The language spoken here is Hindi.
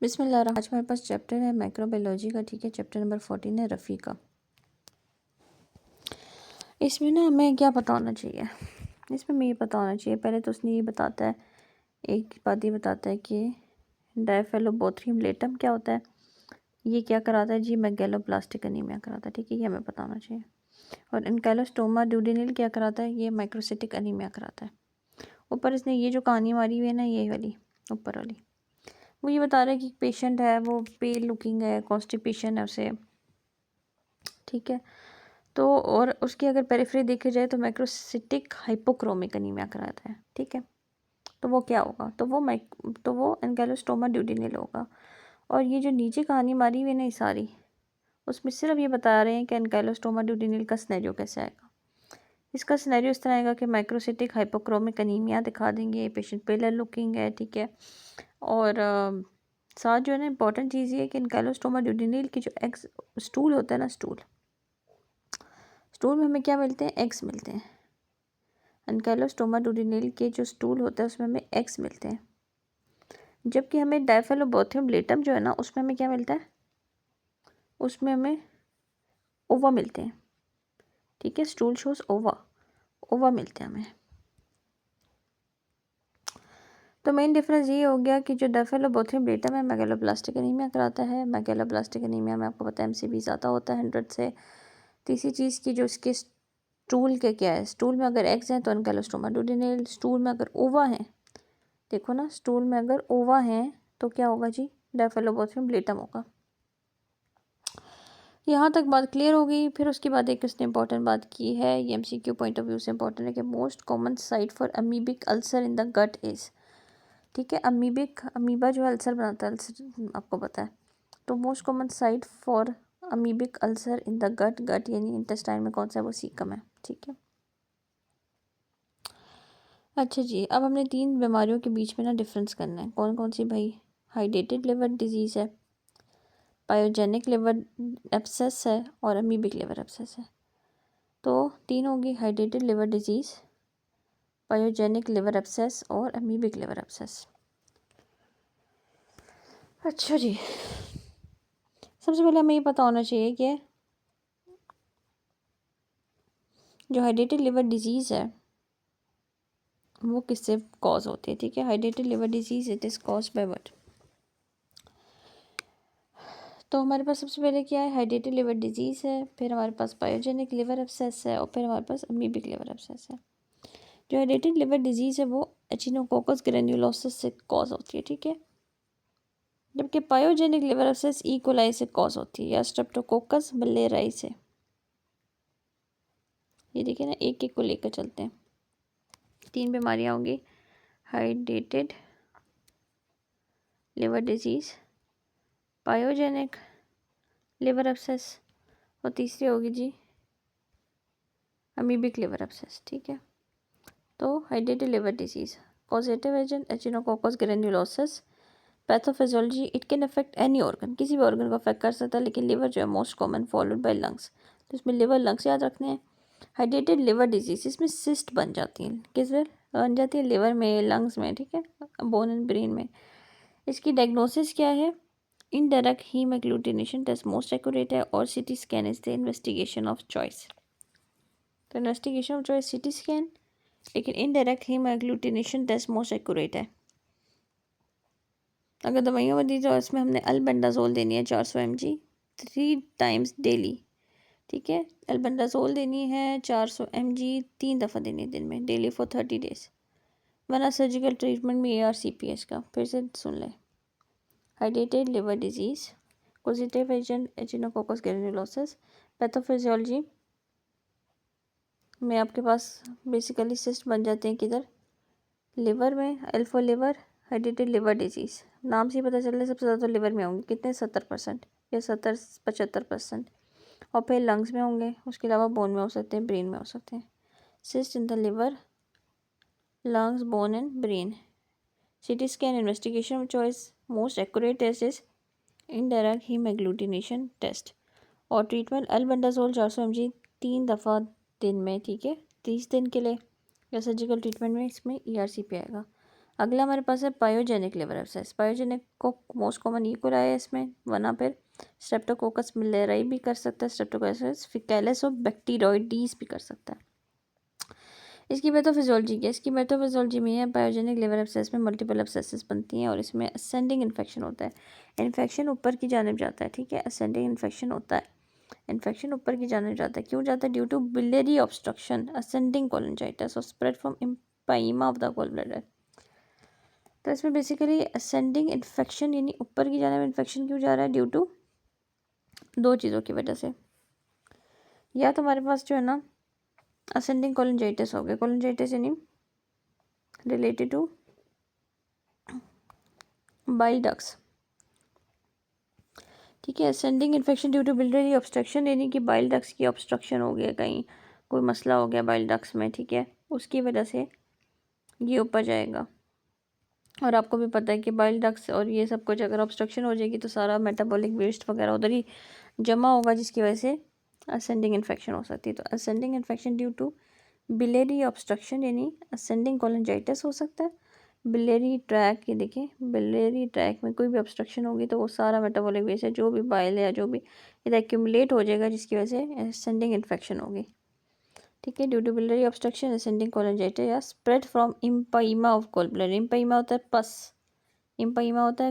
बिस्मिल्लाह। आज हमारे पास चैप्टर है माइक्रोबायोलॉजी का। ठीक है, चैप्टर नंबर 14 है रफ़ी का। इसमें ना हमें क्या पता होना चाहिए, इसमें हमें ये पता होना चाहिए। पहले तो उसने ये बताता है, एक बात ये बताता है कि डायफेलोबोथ्रियम लेटम क्या होता है, ये क्या कराता है जी, मैगेलोब्लास्टिक एनीमिया कराता है। ठीक है, ये हमें पता होना चाहिए। और एनकाइलोस्टोमा ड्यूडेनिल क्या कराता है, ये माइक्रोसिटिक एनीमिया कराता है। ऊपर इसने ये जो कहानी मारी हुई है ना, ये वाली ऊपर वाली, वो ये बता रहा है कि पेशेंट है, वो पेल लुकिंग है, कॉन्स्टिपेशन है उसे। ठीक है, तो और उसकी अगर पेरिफेरी देखी जाए तो माइक्रोसिटिक हाइपोक्रोमिक एनीमिया कराता है। ठीक है, तो वो क्या होगा, तो वो एनकाइलोस्टोमा ड्यूडेनिल होगा। और ये जो नीचे कहानी मारी हुई है ना ये सारी, उसमें सिर्फ ये बता रहे हैं कि एनकाइलोस्टोमा ड्यूडेनिल का सिनेरियो कैसे आएगा। इसका सिनेरियो इस तरह आएगा कि माइक्रोसिटिक हाइपोक्रोमिक एनीमिया दिखा देंगे, पेशेंट पेलर लुकिंग है। ठीक है, और साथ जो है ना इंपॉर्टेंट चीज़ ये है कि एनकाइलोस्टोमा ड्यूडेनिल की जो एग्स स्टूल होता है ना, स्टूल में हमें क्या मिलते हैं, एग्स मिलते हैं। एनकाइलोस्टोमा ड्यूडेनिल के जो स्टूल होता है उसमें हमें एग्स मिलते हैं, जबकि हमें डायफेलोबोथियम लेटम जो है ना उसमें हमें क्या मिलता है, उसमें हमें ओवा मिलते हैं। ठीक है, स्टूल शोज ओवा मिलते हैं हमें। तो मेन डिफरेंस ये हो गया कि जो डायफेलोबोथियम लेटम है मैगेलोब्लास्टिक एनीमिया कराता है। मैगेलोब्लास्टिक एनीमिया में आपको पता है MCV ज़्यादा होता है 100 से। तीसरी चीज़ की जो इसके स्टूल के क्या है, स्टूल में अगर एग्स हैं तो एनकाइलोस्टोमा ड्यूडेनिल, स्टूल में अगर ओवा है, देखो ना, स्टूल में अगर ओवा है तो क्या होगा जी, डायफेलोबोथियम लेटम होगा। यहाँ तक बात क्लियर हो गई। फिर उसके बाद एक उसने इंपॉर्टेंट बात की है, ये MCQ पॉइंट ऑफ व्यू से इंपॉर्टेंट है कि most common site for amoebic ulcer in the gut is. ठीक है, अमीबा जो है अल्सर बनाता है, अल्सर आपको पता है। तो most common site for amoebic ulcer in the gut यानी इंटेस्टाइन में कौन सा है, वो सीकम है। ठीक है, अच्छा जी, अब हमने 3 बीमारियों के बीच में ना डिफरेंस करना है। कौन कौन सी भाई, हाइड्रेटेड लिवर डिजीज़ है, पायोजेनिक लिवर एब्सेस है, और अमीबिक लिवर एब्सेस है। तो 3 होगी, hydrated liver disease, pyogenic liver abscess और अमीबिक लिवर एब्सेस। अच्छा जी, सबसे पहले हमें ये पता होना चाहिए कि जो हाइड्रेटेड लिवर डिजीज़ है वो किससे कॉज होती है। ठीक है, hydrated liver disease it is cause by what. तो हमारे पास सबसे पहले क्या है, हाइड्रेटेड लिवर डिजीज़ है, फिर हमारे पास पायोजेनिक लिवर एब्सेस है, और फिर हमारे पास अमीबिक लिवर एब्सेस है। जो हाइड्रेटेड लिवर डिजीज़ है वो एचिनोकोकस ग्रेन्युलोसिस से कॉज होती है। ठीक है, जबकि pyogenic liver abscess E coli से कॉज होती है, या स्ट्रेप्टोकोकस मलेरियाई से। ये देखिए ना, एक एक को लेकर चलते हैं। 3 बीमारियाँ होंगी, hydrated liver disease, pyogenic liver abscess, और तीसरी होगी जी अमीबिक लिवर एब्सेस। ठीक है, तो हाइड्रेटेड liver disease, causative agent echinococcus granulosus. Pathophysiology, it can affect any organ, किसी भी ऑर्गन को अफेक्ट कर सकता है, लेकिन लिवर जो है most common, followed by lungs. तो इसमें लिवर लंग्स याद रखने हैं। हाइड्रेटेड लिवर डिजीज़, इसमें सिस्ट बन जाती हैं, किस में बन जाती है, लिवर में, लंग्स में। ठीक है, बोन एंड ब्रेन में। इसकी डायग्नोसिस क्या है, indirect haem agglutination test most accurate है, और CT scan is the investigation of choice. तो investigation of choice CT scan, लेकिन indirect haem agglutination test most accurate है। अगर दवाइयों में दी जाए, इसमें हमने अल्बेंडाजोल देनी है 400 mg 3 टाइम्स डेली। ठीक है, अल्बेंडाजोल देनी है 400 mg 3 दफ़ा देनी है दिन में, डेली फॉर 30 डेज। वरना सर्जिकल ट्रीटमेंट में ARCPS का, फिर से सुन लें। हाइड्रेटेड liver disease, causative agent echinococcus granulosus. Pathophysiology में आपके पास बेसिकली सिस्ट बन जाते हैं किधर, लिवर में, alpha liver. Hydrated liver disease, नाम से ही पता चल रहा है सबसे ज़्यादा तो लिवर में होंगे, कितने, 70% या 70-75%। और फिर लंग्स में होंगे, उसके अलावा बोन में हो सकते हैं, ब्रेन में हो सकते हैं। Cyst in the liver, lungs, bone and brain. CT scan investigation of choice, most accurate test is indirect haem agglutination test. और ट्रीटमेंट अल्बेंडाजोल 400 mg 3 दफ़ा दिन में। ठीक है, 30 दिन के लिए। या सर्जिकल ट्रीटमेंट में इसमें ERCP आएगा। अगला हमारे पास है पायोजेनिक लिवर एब्सेस। पायोजेनिक को मोस्ट कॉमन ई कोलाई है इसमें, वरना फिर स्ट्रेप्टोकोकस मिलेराई भी कर सकता है, स्ट्रेप्टोकोकस फिकैलिस और बैक्टीरियोइडीज भी कर सकता है। इसकी पैथोफिजियोलॉजी क्या है? इसकी पैथोफिजियोलॉजी में है पायोजेनिक लिवर एब्सेस में मल्टीपल एब्सेसेस बनती हैं और इसमें असेंडिंग इन्फेक्शन होता है। इन्फेक्शन ऊपर की जानिब जाता है, ठीक है, असेंडिंग इन्फेक्शन होता है। इन्फेक्शन ऊपर की जानिब जाता है, क्यों जाता है? Due to biliary obstruction, ascending cholangitis और spread from empyema of the gall bladder. तो इसमें बेसिकली असेंडिंग इन्फेक्शन यानी ऊपर की जानिब इन्फेक्शन क्यों जा रहा है? ड्यू टू दो चीज़ों की वजह से। या तो हमारे पास जो है ना असेंडिंग कोलिंजाइटिस हो गया, कोलिंजाइटिस यानी रिलेटेड टू बाइल डक्ट्स, ठीक है। Ascending infection due to biliary obstruction यानी कि बाइल डक्ट्स की ऑब्स्ट्रक्शन हो गया, कहीं कोई मसला हो गया बाइल डक्ट्स में, ठीक है, उसकी वजह से ये ऊपर जाएगा। और आपको भी पता है कि बाइल डक्ट्स और ये सब कुछ अगर ऑब्स्ट्रक्शन हो जाएगी तो सारा मेटाबॉलिक वेस्ट वगैरह उधर ही जमा होगा, जिसकी वजह से असेंडिंग इन्फेक्शन हो सकती है। तो ascending infection due to biliary obstruction यानी असेंडिंग कोलिंजाइटिस हो सकता है। बिलियरी ट्रैक, ये देखिए बिलियरी ट्रैक में कोई भी ऑब्स्ट्रक्शन होगी तो वो सारा मेटाबॉलिक वेस्ट है, जो भी बाइल है या जो भी इधर एक्यूमुलेट हो जाएगा, जिसकी वजह से असेंडिंग इन्फेक्शन होगी, ठीक है। Due to biliary obstruction ascending cholangitis या spread from empyema of gall bladder. Empyema होता है पस, इम्पाइमा होता है